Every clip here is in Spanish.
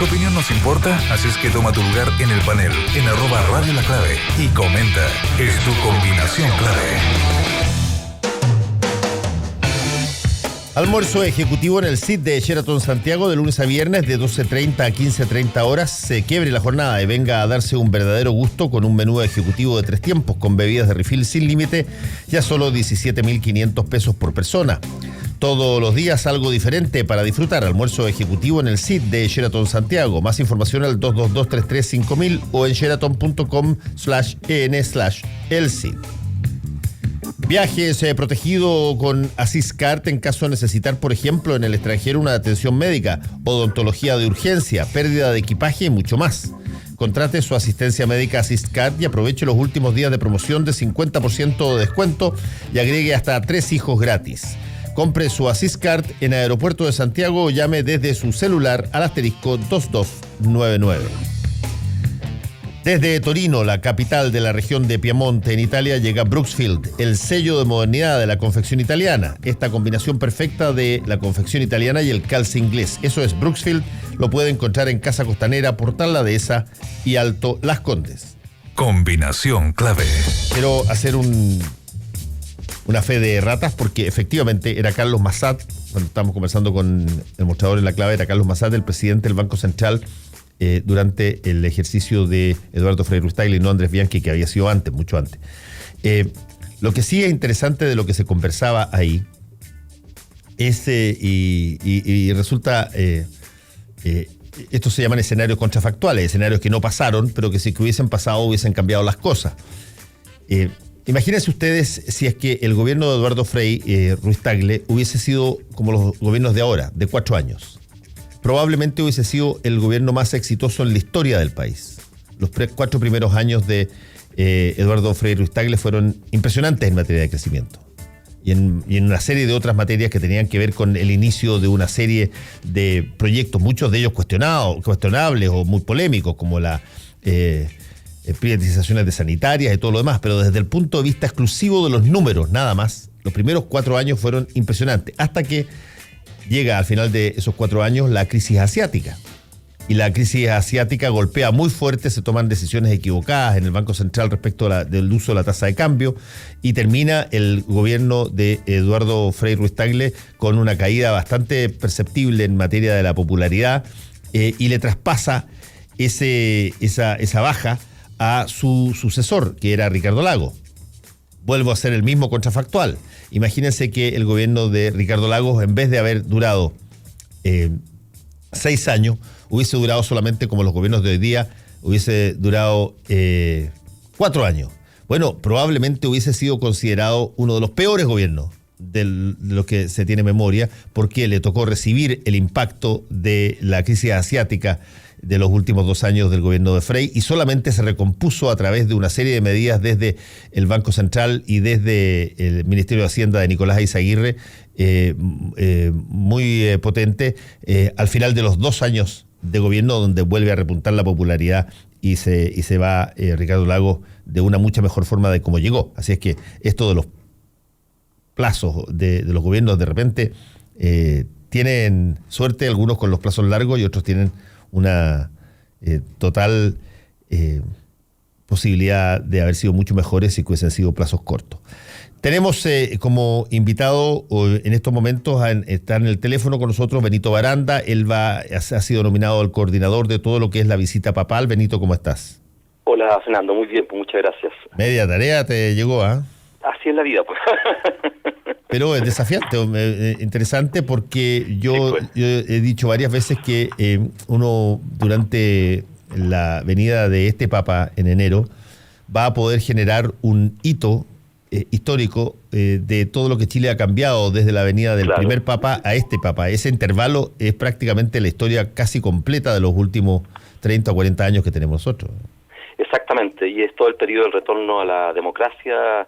Tu opinión nos importa, así es que toma tu lugar en el panel, en @Radio La Clave, y comenta. Es tu combinación clave. Almuerzo ejecutivo en el CIT de Sheraton Santiago de lunes a viernes de 12:30 a 15:30 horas. Se quiebre la jornada y venga a darse un verdadero gusto con un menú ejecutivo de 3 tiempos con bebidas de refill sin límite y a solo 17.500 pesos por persona. Todos los días algo diferente para disfrutar. Almuerzo ejecutivo en el CIT de Sheraton Santiago. Más información al 222-33-5000 o en sheraton.com/en/elcit. Viajes protegido con Asiscard en caso de necesitar, por ejemplo, en el extranjero una atención médica, odontología de urgencia, pérdida de equipaje y mucho más. Contrate su asistencia médica Asiscard y aproveche los últimos días de promoción de 50% de descuento y agregue hasta 3 hijos gratis. Compre su Asiscard en Aeropuerto de Santiago o llame desde su celular al asterisco 2299. Desde Torino, la capital de la región de Piamonte, en Italia, llega Brooksfield, el sello de modernidad de la confección italiana. Esta combinación perfecta de la confección italiana y el calce inglés. Eso es Brooksfield, lo puede encontrar en Casa Costanera, Portal La Dehesa y Alto Las Condes. Combinación clave. Quiero hacer una fe de ratas porque efectivamente era Carlos Massad, cuando estábamos conversando con el mostrador en La Clave, era Carlos Massad, el presidente del Banco Central, durante el ejercicio de Eduardo Frei Ruiz-Tagle y no Andrés Bianchi, que había sido antes, mucho antes. Lo que sí es interesante de lo que se conversaba ahí es, y resulta, estos se llaman escenarios contrafactuales, escenarios que no pasaron, pero que si que hubiesen pasado hubiesen cambiado las cosas. Imagínense ustedes si es que el gobierno de Eduardo Frei Ruiz-Tagle hubiese sido como los gobiernos de ahora, de 4 años. Probablemente hubiese sido el gobierno más exitoso en la historia del país. Los 4 primeros años de Eduardo Frei Ruiz-Tagle fueron impresionantes en materia de crecimiento. Y en una serie de otras materias que tenían que ver con el inicio de una serie de proyectos, muchos de ellos cuestionables o muy polémicos, como la privatizaciones de sanitarias y todo lo demás. Pero desde el punto de vista exclusivo de los números, nada más, los primeros 4 años fueron impresionantes. Hasta que llega al final de esos 4 años la crisis asiática. Y la crisis asiática golpea muy fuerte, se toman decisiones equivocadas en el Banco Central respecto del uso de la tasa de cambio y termina el gobierno de Eduardo Frei Ruiz-Tagle con una caída bastante perceptible en materia de la popularidad y le traspasa esa baja a su sucesor, que era Ricardo Lagos. Vuelvo a ser el mismo contrafactual. Imagínense que el gobierno de Ricardo Lagos, en vez de haber durado 6 años, hubiese durado solamente, como los gobiernos de hoy día, hubiese durado 4 años. Bueno, probablemente hubiese sido considerado uno de los peores gobiernos de lo que se tiene memoria, porque le tocó recibir el impacto de la crisis asiática de los últimos 2 años del gobierno de Frei y solamente se recompuso a través de una serie de medidas desde el Banco Central y desde el Ministerio de Hacienda de Nicolás Eizaguirre, muy potente, al final de los 2 años de gobierno, donde vuelve a repuntar la popularidad y se va Ricardo Lagos de una mucha mejor forma de cómo llegó. Así es que esto de los plazos de los gobiernos, de repente tienen suerte algunos con los plazos largos y otros tienen una total posibilidad de haber sido mucho mejores si hubiesen sido plazos cortos. Tenemos como invitado en estos momentos, está en el teléfono con nosotros Benito Baranda. Él ha sido nominado al coordinador de todo lo que es la visita papal. Benito, ¿cómo estás? Hola, Fernando, muy bien, pues muchas gracias. Media tarea te llegó, ¿ah? Así es la vida, pues. Pero es desafiante, interesante, porque yo he dicho varias veces que uno durante la venida de este Papa en enero va a poder generar un hito histórico de todo lo que Chile ha cambiado desde la venida del primer Papa a este Papa. Ese intervalo es prácticamente la historia casi completa de los últimos 30 o 40 años que tenemos nosotros. Exactamente, y es todo el periodo del retorno a la democracia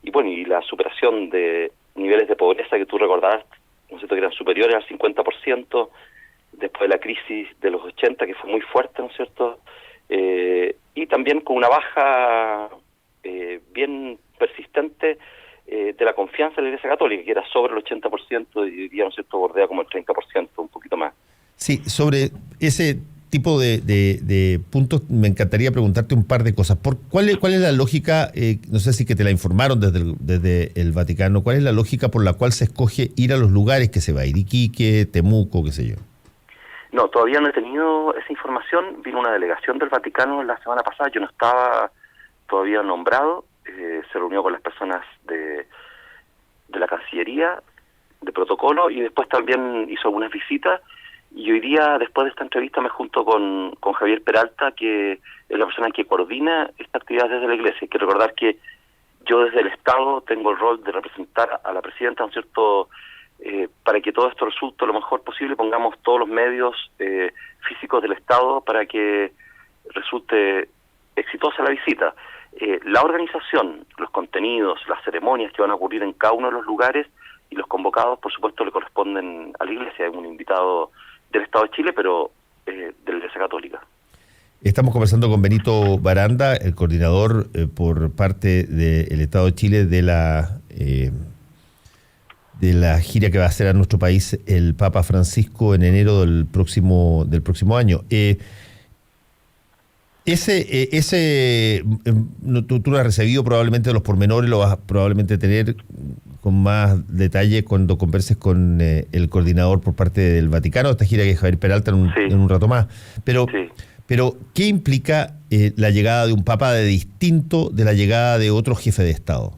y bueno, y la superación de niveles de pobreza que tú recordabas, ¿no es cierto?, que eran superiores al 50%, después de la crisis de los 80, que fue muy fuerte, ¿no es cierto?, y también con una baja bien persistente de la confianza en la Iglesia Católica, que era sobre el 80%, y diría, ¿no es cierto?, bordea como el 30%, un poquito más. Sí, sobre ese tipo de puntos me encantaría preguntarte un par de cosas. ¿Cuál es la lógica, no sé si que te la informaron desde el Vaticano, cuál es la lógica por la cual se escoge ir a los lugares que se va a ir, Iquique, Temuco, qué sé yo? No, todavía no he tenido esa información. Vino una delegación del Vaticano la semana pasada, yo no estaba todavía nombrado, se reunió con las personas de la Cancillería, de protocolo, y después también hizo algunas visitas. Y hoy día, después de esta entrevista, me junto con Javier Peralta, que es la persona que coordina esta actividad desde la Iglesia. Hay que recordar que yo desde el Estado tengo el rol de representar a la presidenta, ¿no es cierto?, para que todo esto resulte lo mejor posible, pongamos todos los medios físicos del Estado para que resulte exitosa la visita. La organización, los contenidos, las ceremonias que van a ocurrir en cada uno de los lugares y los convocados, por supuesto, le corresponden a la Iglesia. Hay un invitado del Estado de Chile, pero de la Iglesia Católica. Estamos conversando con Benito Baranda, el coordinador por parte del Estado de Chile de la gira que va a hacer a nuestro país el Papa Francisco en enero del próximo año. Tú lo has recibido probablemente los pormenores, lo vas a probablemente tener con más detalle cuando converses con el coordinador por parte del Vaticano, esta gira que es Javier Peralta en un rato más. Pero, ¿qué implica la llegada de un Papa de distinto de la llegada de otro jefe de Estado?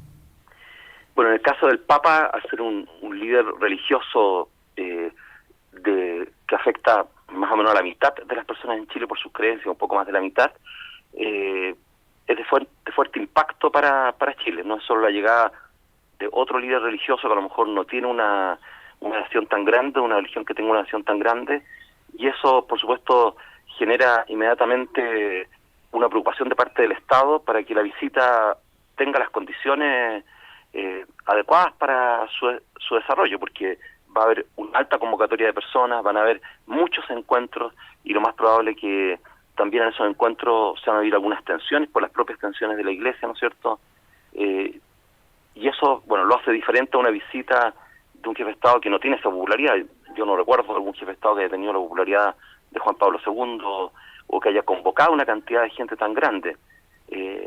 Bueno, en el caso del Papa, al ser un líder religioso que afecta más o menos a la mitad de las personas en Chile por sus creencias, un poco más de la mitad, es de fuerte impacto para Chile. No es solo la llegada de otro líder religioso que a lo mejor no tiene una nación tan grande, una religión que tenga una nación tan grande, y eso, por supuesto, genera inmediatamente una preocupación de parte del Estado para que la visita tenga las condiciones adecuadas para su desarrollo, porque va a haber una alta convocatoria de personas, van a haber muchos encuentros, y lo más probable es que también en esos encuentros se van a vivir algunas tensiones por las propias tensiones de la Iglesia, ¿no es cierto? Y eso, bueno, lo hace diferente a una visita de un jefe de Estado que no tiene esa popularidad. Yo no recuerdo algún jefe de Estado que haya tenido la popularidad de Juan Pablo II o que haya convocado una cantidad de gente tan grande.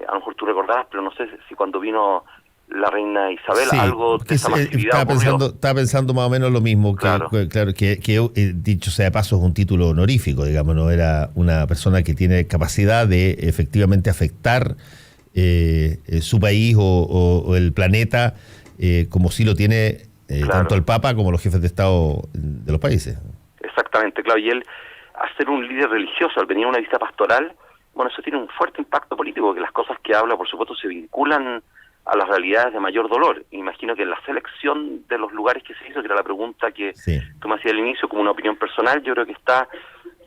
A lo mejor tú recordás, pero no sé si cuando vino la reina Isabel, sí, algo de esa masividad estaba pensando más o menos lo mismo, claro. que dicho sea de paso es un título honorífico, digamos, no era una persona que tiene capacidad de efectivamente afectar su país o el planeta, como sí lo tiene claro, tanto el Papa como los jefes de Estado de los países. Exactamente, claro, y él, al ser un líder religioso, al venir a una visita pastoral, bueno, eso tiene un fuerte impacto político, que las cosas que habla, por supuesto, se vinculan a las realidades de mayor dolor. Imagino que en la selección de los lugares que se hizo, que era la pregunta que sí, tú me hacías al inicio, como una opinión personal, yo creo que está,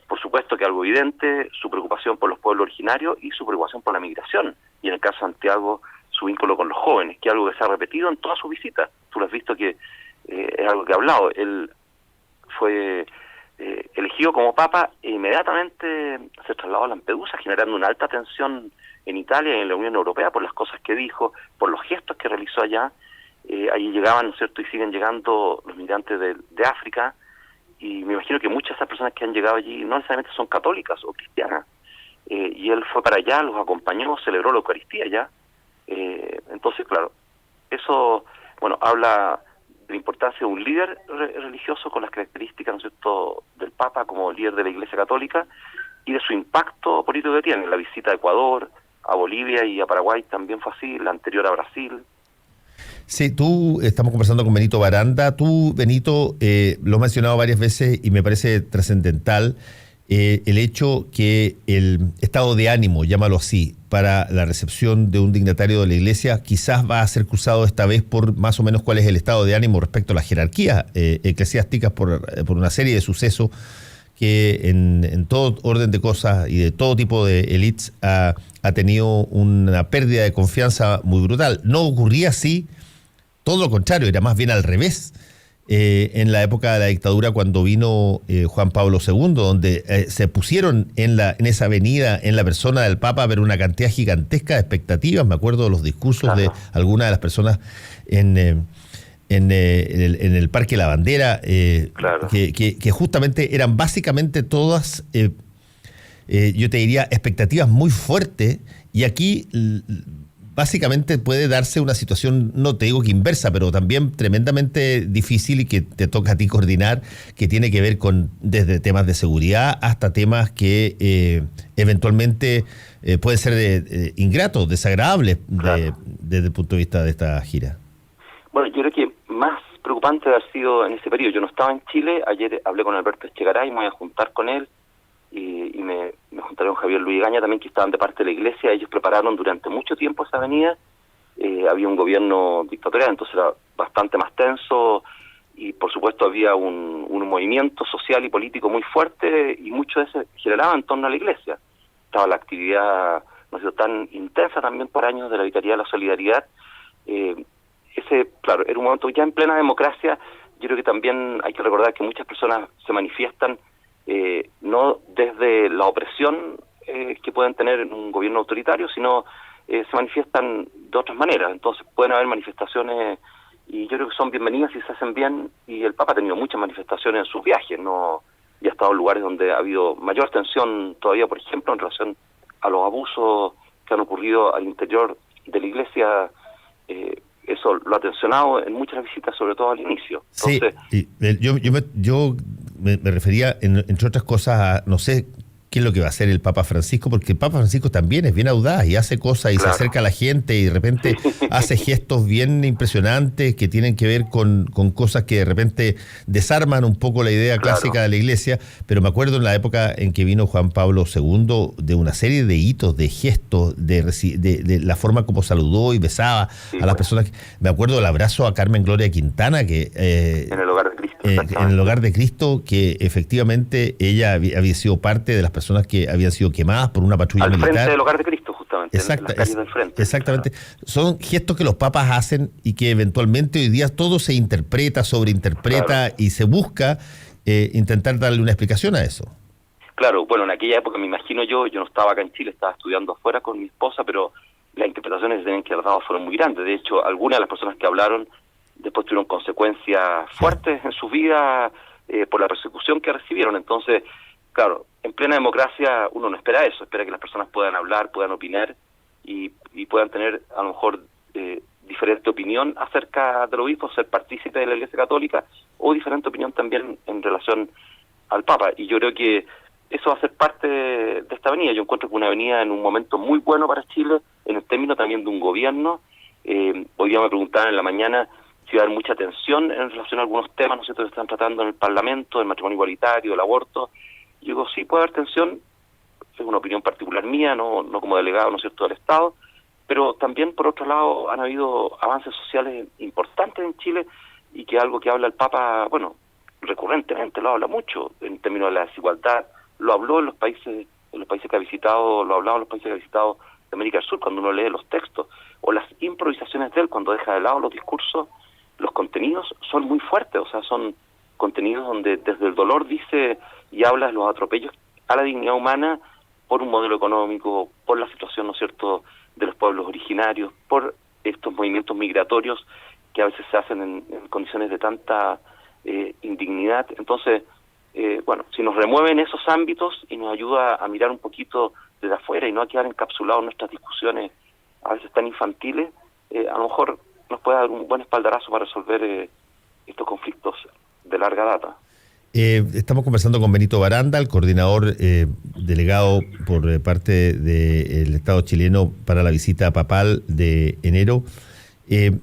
por supuesto, que algo evidente, su preocupación por los pueblos originarios y su preocupación por la migración. Y en el caso de Santiago, su vínculo con los jóvenes, que es algo que se ha repetido en todas sus visitas. Tú lo has visto que es algo que ha hablado. Él fue elegido como Papa e inmediatamente se trasladó a Lampedusa, generando una alta tensión en Italia y en la Unión Europea por las cosas que dijo, por los gestos que realizó allá. Allí llegaban, ¿no es cierto?, y siguen llegando los migrantes de África, y me imagino que muchas de esas personas que han llegado allí no necesariamente son católicas o cristianas, y él fue para allá, los acompañó, celebró la Eucaristía allá. Entonces, claro, eso, bueno, habla de la importancia de un líder religioso con las características, ¿no es cierto?, del Papa como líder de la Iglesia Católica, y de su impacto político que tiene. La visita a Ecuador, a Bolivia y a Paraguay también fue así, la anterior a Brasil. Sí, estamos conversando con Benito Baranda. Tú, Benito, lo has mencionado varias veces y me parece trascendental el hecho que el estado de ánimo, llámalo así, para la recepción de un dignatario de la Iglesia quizás va a ser cruzado esta vez por más o menos cuál es el estado de ánimo respecto a las jerarquías eclesiásticas por una serie de sucesos que en todo orden de cosas y de todo tipo de élites ha tenido una pérdida de confianza muy brutal. No ocurría así, todo lo contrario, era más bien al revés. En la época de la dictadura, cuando vino Juan Pablo II, donde se pusieron en esa avenida, en la persona del Papa, a ver una cantidad gigantesca de expectativas. Me acuerdo de los discursos claro, de algunas de las personas en el Parque La Bandera, claro, que justamente eran básicamente todas yo te diría, expectativas muy fuertes, y aquí básicamente puede darse una situación, no te digo que inversa, pero también tremendamente difícil y que te toca a ti coordinar, que tiene que ver con desde temas de seguridad hasta temas que eventualmente pueden ser ingratos, desagradables desde el punto de vista de esta gira. Bueno, yo creo que más preocupante ha sido en ese periodo. Yo no estaba en Chile, ayer hablé con Alberto Echegaray, me voy a juntar con él, y me juntaré con Javier Luis Gaña también, que estaban de parte de la iglesia. Ellos prepararon durante mucho tiempo esa avenida, había un gobierno dictatorial, entonces era bastante más tenso, y por supuesto había un movimiento social y político muy fuerte, y mucho de eso generaba en torno a la iglesia. Estaba la actividad, no sé, tan intensa también por años de la Vicaría de la Solidaridad. Claro, era un momento ya en plena democracia. Yo creo que también hay que recordar que muchas personas se manifiestan no desde la opresión que pueden tener en un gobierno autoritario, sino se manifiestan de otras maneras. Entonces pueden haber manifestaciones, y yo creo que son bienvenidas si se hacen bien, y el Papa ha tenido muchas manifestaciones en sus viajes, y ha estado en lugares donde ha habido mayor tensión todavía, por ejemplo, en relación a los abusos que han ocurrido al interior de la iglesia. Eso lo ha tensionado en muchas visitas, sobre todo al inicio. Entonces, sí, yo me refería, entre otras cosas, a, no sé qué es lo que va a hacer el Papa Francisco, porque el Papa Francisco también es bien audaz y hace cosas y se acerca a la gente y de repente hace gestos bien impresionantes que tienen que ver con cosas que de repente desarman un poco la idea clásica de la Iglesia. Pero me acuerdo en la época en que vino Juan Pablo II de una serie de hitos, de gestos, de la forma como saludó y besaba a las personas. Me acuerdo del abrazo a Carmen Gloria Quintana, que en el hogar de Cristo. En el hogar de Cristo, que efectivamente ella había sido parte de las personas que habían sido quemadas por una patrulla militar. Al frente del hogar de Cristo, justamente, en las calles del frente. Exactamente. Son gestos que los papas hacen y que eventualmente hoy día todo se interpreta, sobreinterpreta, y se busca intentar darle una explicación a eso. Claro, bueno, en aquella época me imagino yo no estaba acá en Chile, estaba estudiando afuera con mi esposa, pero las interpretaciones que tienen que haber dado fueron muy grandes. De hecho, algunas de las personas que hablaron después tuvieron consecuencias fuertes en su vida por la persecución que recibieron. Entonces, claro, en plena democracia uno no espera eso, espera que las personas puedan hablar, puedan opinar y puedan tener a lo mejor diferente opinión acerca del obispo, ser partícipe de la Iglesia Católica, o diferente opinión también en relación al Papa. Y yo creo que eso va a ser parte de esta avenida. Yo encuentro que una avenida en un momento muy bueno para Chile, en el término también de un gobierno. Hoy día me preguntaban en la mañana si va a haber mucha tensión en relación a algunos temas, ¿no es cierto?, que están tratando en el Parlamento, el matrimonio igualitario, el aborto. Yo digo, sí, puede haber tensión, es una opinión particular mía, no como delegado, ¿no es cierto?, del Estado, pero también, por otro lado, han habido avances sociales importantes en Chile, y que algo que habla el Papa, bueno, recurrentemente, lo habla mucho, en términos de la desigualdad, lo habló en los países que ha visitado, lo ha hablado en los países que ha visitado de América del Sur, cuando uno lee los textos, o las improvisaciones de él, cuando deja de lado los discursos. Los contenidos son muy fuertes, o sea, son contenidos donde desde el dolor dice y habla de los atropellos a la dignidad humana por un modelo económico, por la situación, ¿no es cierto?, de los pueblos originarios, por estos movimientos migratorios que a veces se hacen en condiciones de tanta indignidad. Entonces, bueno, si nos remueven esos ámbitos y nos ayuda a mirar un poquito desde afuera y no a quedar encapsulados en nuestras discusiones a veces tan infantiles, a lo mejor nos puede dar un buen espaldarazo para resolver estos conflictos de larga data. Estamos conversando con Benito Baranda, el coordinador delegado por parte del Estado chileno para la visita papal de enero.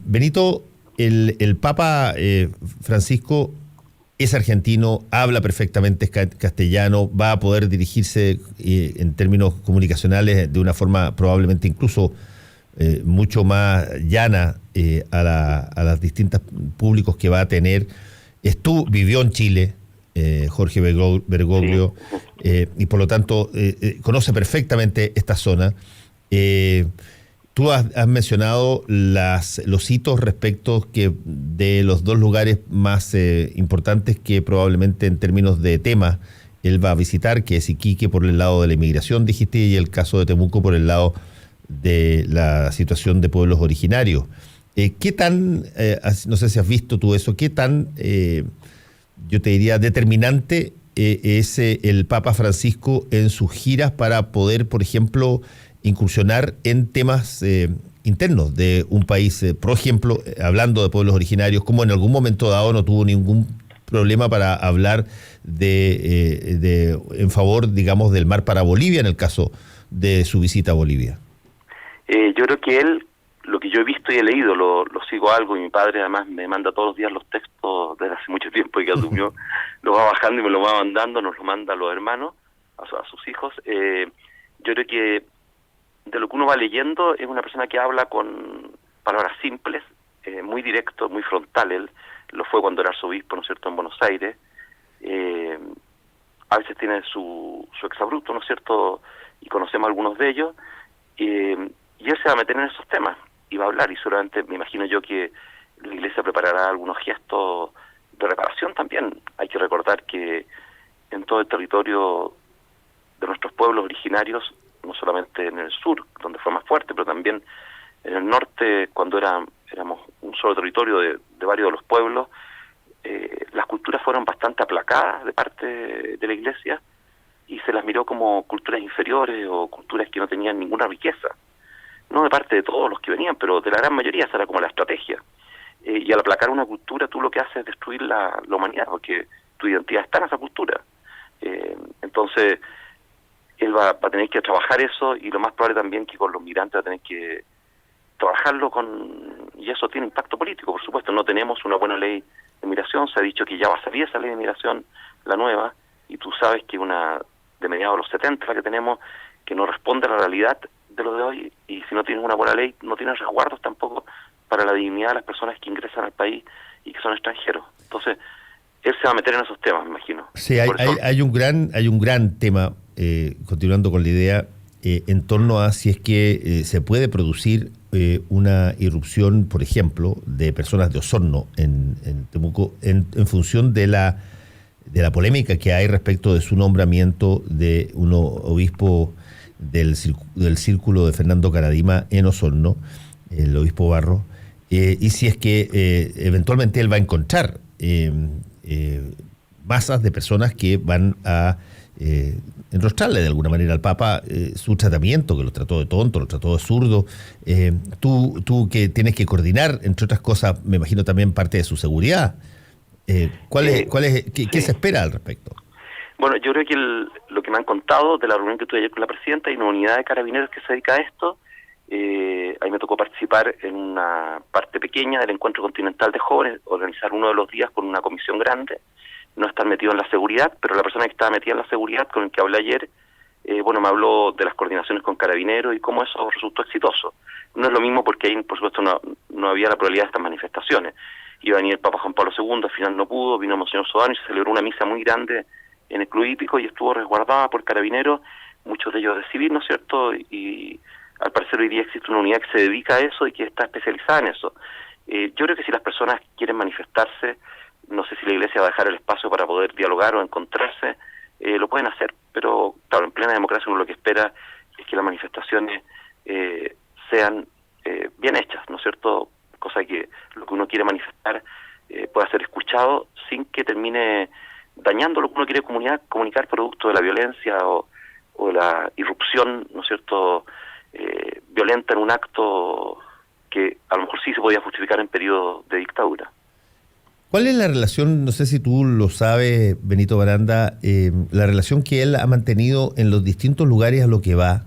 Benito, el Papa Francisco es argentino, habla perfectamente castellano, va a poder dirigirse en términos comunicacionales de una forma probablemente incluso mucho más llana a las distintas públicos que va a tener. Vivió en Chile, Jorge Bergoglio, y por lo tanto conoce perfectamente esta zona. Tú has mencionado los hitos respecto de los dos lugares más importantes que probablemente en términos de tema él va a visitar, que es Iquique por el lado de la inmigración, dijiste, y el caso de Temuco por el lado de la situación de pueblos originarios. ¿Qué tan, no sé si has visto tú eso, qué tan, yo te diría, determinante es el Papa Francisco en sus giras para poder, por ejemplo, incursionar en temas internos de un país. Por ejemplo, hablando de pueblos originarios, como en algún momento dado no tuvo ningún problema para hablar en favor, digamos, del mar para Bolivia en el caso de su visita a Bolivia. Yo creo que él, lo que yo he visto y he leído, lo sigo algo, y mi padre además me manda todos los días los textos desde hace mucho tiempo y que asumió, lo va bajando y me lo va mandando, nos lo manda a los hermanos, a sus hijos. Yo creo que de lo que uno va leyendo es una persona que habla con palabras simples, muy directo, muy frontal. Él lo fue cuando era arzobispo, ¿no es cierto?, en Buenos Aires. A veces tiene su exabrupto, ¿no es cierto?, y conocemos algunos de ellos, y él se va a meter en esos temas y va a hablar, y seguramente me imagino yo que la Iglesia preparará algunos gestos de reparación también. Hay que recordar que en todo el territorio de nuestros pueblos originarios, no solamente en el sur, donde fue más fuerte, pero también en el norte, cuando éramos un solo territorio de varios de los pueblos, las culturas fueron bastante aplacadas de parte de la Iglesia y se las miró como culturas inferiores o culturas que no tenían ninguna riqueza. No de parte de todos los que venían, pero de la gran mayoría. Esa era como la estrategia. Y al aplacar una cultura, tú lo que haces es destruir la humanidad, porque tu identidad está en esa cultura. Entonces, él va a tener que trabajar eso, y lo más probable también que con los migrantes va a tener que trabajarlo y eso tiene impacto político, por supuesto. No tenemos una buena ley de migración, se ha dicho que ya va a salir esa ley de migración, la nueva, y tú sabes que una de mediados de los 70 la que tenemos, que no responde a la realidad de lo de hoy, y si no tienes una buena ley, no tienes resguardos tampoco para la dignidad de las personas que ingresan al país y que son extranjeros. Entonces, él se va a meter en esos temas, me imagino. Sí, hay un gran tema, continuando con la idea, en torno a si es que se puede producir una irrupción, por ejemplo, de personas de Osorno en Temuco, en función de la polémica que hay respecto de su nombramiento de un obispo del círculo de Fernando Caradima en Osorno, el obispo Barro, y si es que eventualmente él va a encontrar masas de personas que van a enrostrarle de alguna manera al Papa su tratamiento, que lo trató de tonto, lo trató de zurdo. Tú que tienes que coordinar, entre otras cosas, me imagino también parte de su seguridad. ¿Qué se espera al respecto? Bueno, yo creo que lo que me han contado de la reunión que tuve ayer con la presidenta, hay una unidad de carabineros que se dedica a esto. Ahí me tocó participar en una parte pequeña del encuentro continental de jóvenes, organizar uno de los días con una comisión grande, no estar metido en la seguridad, pero la persona que estaba metida en la seguridad, con el que hablé ayer, me habló de las coordinaciones con carabineros y cómo eso resultó exitoso. No es lo mismo porque ahí, por supuesto, no había la probabilidad de estas manifestaciones. Iba a venir el Papa Juan Pablo II, al final no pudo, vino Monseñor Sodano y se celebró una misa muy grande en el Club Hípico y estuvo resguardada por carabineros, muchos de ellos de civil, ¿no es cierto? Y al parecer hoy día existe una unidad que se dedica a eso y que está especializada en eso. Yo creo que si las personas quieren manifestarse, no sé si la Iglesia va a dejar el espacio para poder dialogar o encontrarse, lo pueden hacer, pero claro, en plena democracia uno lo que espera es que las manifestaciones sean bien hechas, ¿no es cierto? Cosa que lo que uno quiere manifestar pueda ser escuchado sin que termine dañando lo que uno quiere comunicar producto de la violencia o de la irrupción, ¿no es cierto?, violenta en un acto que a lo mejor sí se podía justificar en periodo de dictadura. ¿Cuál es la relación, no sé si tú lo sabes, Benito Baranda, la relación que él ha mantenido en los distintos lugares a lo que va,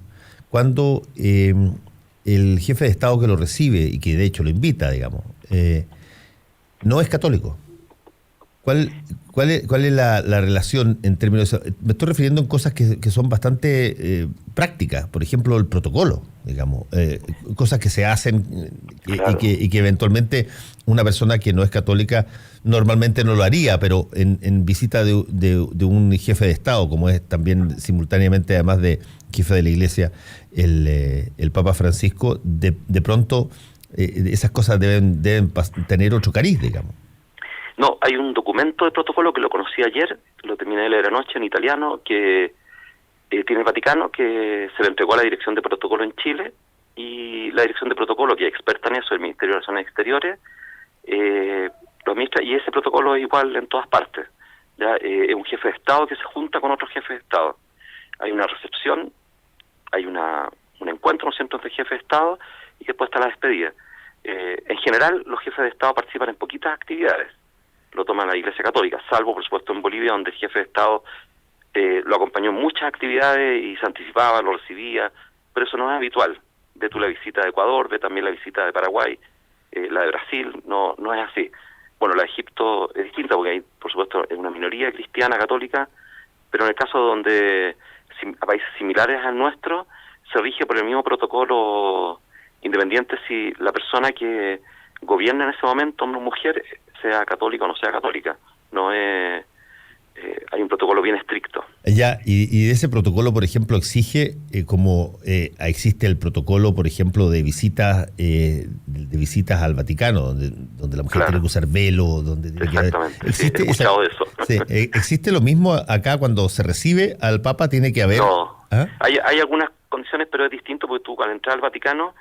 cuando el jefe de Estado que lo recibe y que de hecho lo invita, digamos, no es católico? ¿Cuál es la relación en términos de... Me estoy refiriendo en cosas que son bastante prácticas, por ejemplo, el protocolo, digamos, cosas que se hacen Claro. y que eventualmente una persona que no es católica normalmente no lo haría, pero en visita de un jefe de Estado, como es también simultáneamente, además de jefe de la Iglesia, el Papa Francisco, de pronto esas cosas deben tener otro cariz, digamos. No, hay un documento de protocolo que lo conocí ayer, lo terminé de leer anoche en italiano, que tiene el Vaticano, que se le entregó a la Dirección de Protocolo en Chile, y la Dirección de Protocolo, que es experta en eso, el Ministerio de Relaciones Exteriores, lo administra, y ese protocolo es igual en todas partes. ¿ya? Es un jefe de Estado que se junta con otro jefe de Estado. Hay una recepción, hay un encuentro, ¿no es cierto?, entre jefes de Estado, y después está la despedida. En general, los jefes de Estado participan en poquitas actividades. Lo toma la Iglesia Católica, salvo, por supuesto, en Bolivia, donde el jefe de Estado lo acompañó en muchas actividades y se anticipaba, lo recibía, pero eso no es habitual. Ve tú la visita de Ecuador, ve también la visita de Paraguay, la de Brasil, no es así. Bueno, la de Egipto es distinta porque hay, por supuesto, una minoría cristiana católica, pero en el caso donde a países similares al nuestro, se rige por el mismo protocolo, independiente si la persona que gobierna en ese momento, hombre o mujer, sea católica o no sea católica. No es... hay un protocolo bien estricto. Ya, y ese protocolo, por ejemplo, exige, como existe el protocolo, por ejemplo, de visitas al Vaticano, donde la mujer Claro. tiene que usar velo, donde tiene Exactamente, que... ¿Existe sí, he escuchado de eso. Sí, ¿existe lo mismo acá cuando se recibe al Papa? ¿Tiene que haber...? No, ¿Ah? hay algunas condiciones, pero es distinto porque tú, al entrar al Vaticano,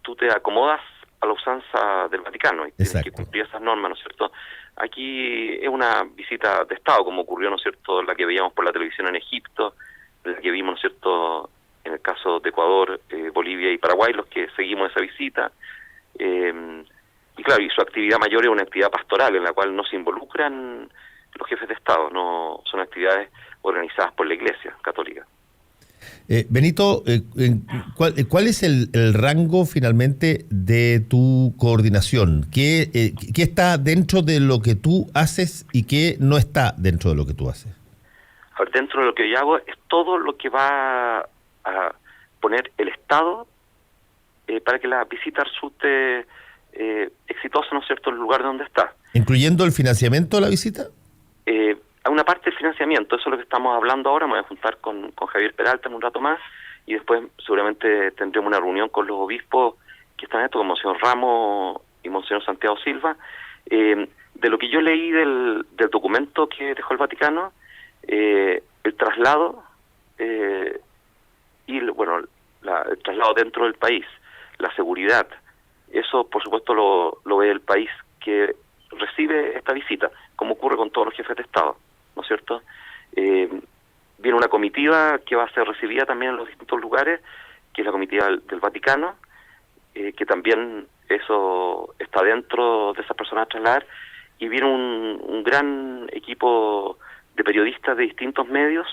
tú te acomodas a la usanza del Vaticano y tienes Exacto. que cumplir esas normas, ¿no es cierto? Aquí es una visita de Estado, como ocurrió, ¿no es cierto?, la que veíamos por la televisión en Egipto, la que vimos, ¿no es cierto?, en el caso de Ecuador, Bolivia y Paraguay, los que seguimos esa visita. Y claro, y su actividad mayor es una actividad pastoral en la cual no se involucran los jefes de Estado, no son actividades organizadas por la Iglesia Católica. Benito, ¿cuál es el rango finalmente de tu coordinación? ¿Qué está dentro de lo que tú haces y qué no está dentro de lo que tú haces? A ver, dentro de lo que yo hago es todo lo que va a poner el Estado para que la visita resulte exitosa, ¿no es cierto?, en el lugar donde está. ¿Incluyendo el financiamiento de la visita? Hay una parte del financiamiento, eso es lo que estamos hablando ahora. Me voy a juntar con Javier Peralta en un rato más y después seguramente tendremos una reunión con los obispos que están en esto, con Monseñor Ramos y Monseñor Santiago Silva. De lo que yo leí del documento que dejó el Vaticano, el traslado y el traslado dentro del país, la seguridad, eso por supuesto lo ve el país que recibe esta visita, como ocurre con todos los jefes de Estado, ¿no es cierto? Viene una comitiva que va a ser recibida también en los distintos lugares, que es la comitiva del Vaticano, que también eso está dentro de esas personas a trasladar, y viene un gran equipo de periodistas de distintos medios,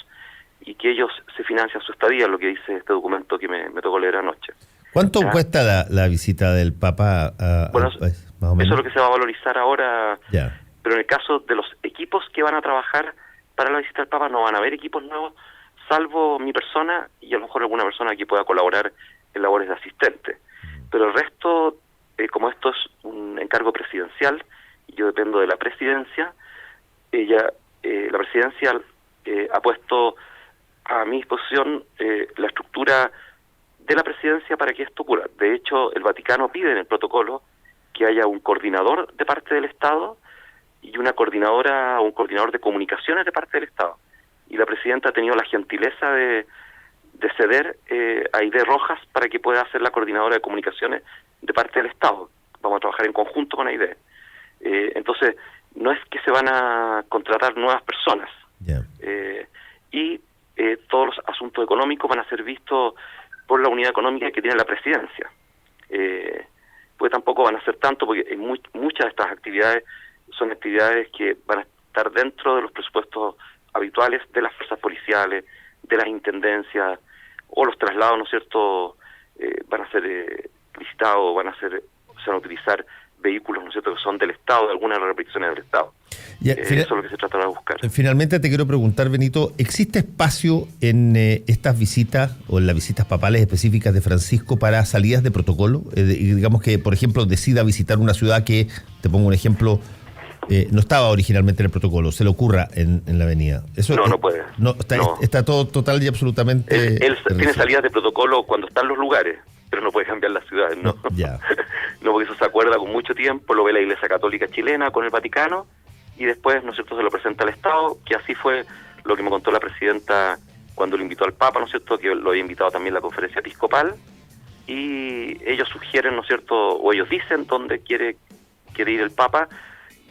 y que ellos se financian su estadía, lo que dice este documento que me tocó leer anoche. ¿Cuánto cuesta la visita del Papa al país, más o menos? Eso es lo que se va a valorizar ahora. Ya. Pero en el caso de los equipos que van a trabajar para la visita del Papa, no van a haber equipos nuevos, salvo mi persona y a lo mejor alguna persona que pueda colaborar en labores de asistente. Pero el resto, como esto es un encargo presidencial, y yo dependo de la presidencia, la presidencia ha puesto a mi disposición la estructura de la presidencia para que esto ocurra. De hecho, el Vaticano pide en el protocolo que haya un coordinador de parte del Estado y una coordinadora o un coordinador de comunicaciones de parte del Estado. Y la presidenta ha tenido la gentileza de ceder a Aide Rojas para que pueda ser la coordinadora de comunicaciones de parte del Estado. Vamos a trabajar en conjunto con Aide. Entonces, no es que se van a contratar nuevas personas. Yeah. Y todos los asuntos económicos van a ser vistos por la unidad económica que tiene la presidencia. Pues tampoco van a ser tanto, porque muchas de estas actividades son actividades que van a estar dentro de los presupuestos habituales de las fuerzas policiales, de las intendencias, o los traslados, ¿no es cierto?, van a ser licitados, se van a utilizar vehículos, ¿no es cierto?, que son del Estado, de algunas de las repeticiones del Estado. Eso es lo que se tratará de buscar. Finalmente te quiero preguntar, Benito, ¿existe espacio en estas visitas o en las visitas papales específicas de Francisco para salidas de protocolo? Digamos que, por ejemplo, decida visitar una ciudad que, te pongo un ejemplo, no estaba originalmente en el protocolo, se le ocurra en la avenida. Eso no puede. Está todo total y absolutamente... Él tiene salidas de protocolo cuando están los lugares, pero no puede cambiar las ciudades, ¿no? Ya. No, porque eso se acuerda con mucho tiempo, lo ve la Iglesia Católica chilena con el Vaticano, y después, ¿no es cierto?, se lo presenta al Estado, que así fue lo que me contó la presidenta cuando lo invitó al Papa, ¿no es cierto?, que lo había invitado también la conferencia episcopal, y ellos sugieren, ¿no es cierto?, o ellos dicen dónde quiere ir el Papa,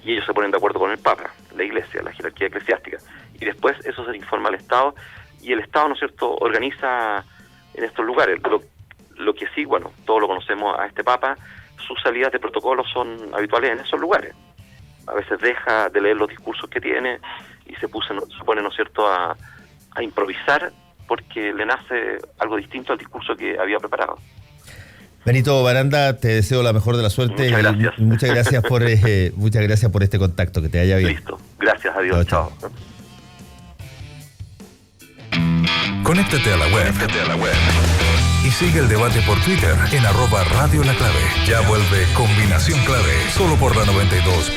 y ellos se ponen de acuerdo con el Papa, la Iglesia, la jerarquía eclesiástica, y después eso se informa al Estado, y el Estado, ¿no es cierto?, organiza en estos lugares. Lo que sí, bueno, todos lo conocemos a este Papa, sus salidas de protocolo son habituales en esos lugares. A veces deja de leer los discursos que tiene y se pone, ¿no es cierto?, a improvisar porque le nace algo distinto al discurso que había preparado. Benito Baranda, te deseo la mejor de la suerte. Muchas gracias. Y muchas gracias por este contacto, que te vaya bien. Listo, gracias, adiós, chao. Conéctate a la web. Y sigue el debate por Twitter en @Radio La Clave. Ya vuelve Combinación Clave, solo por la 92.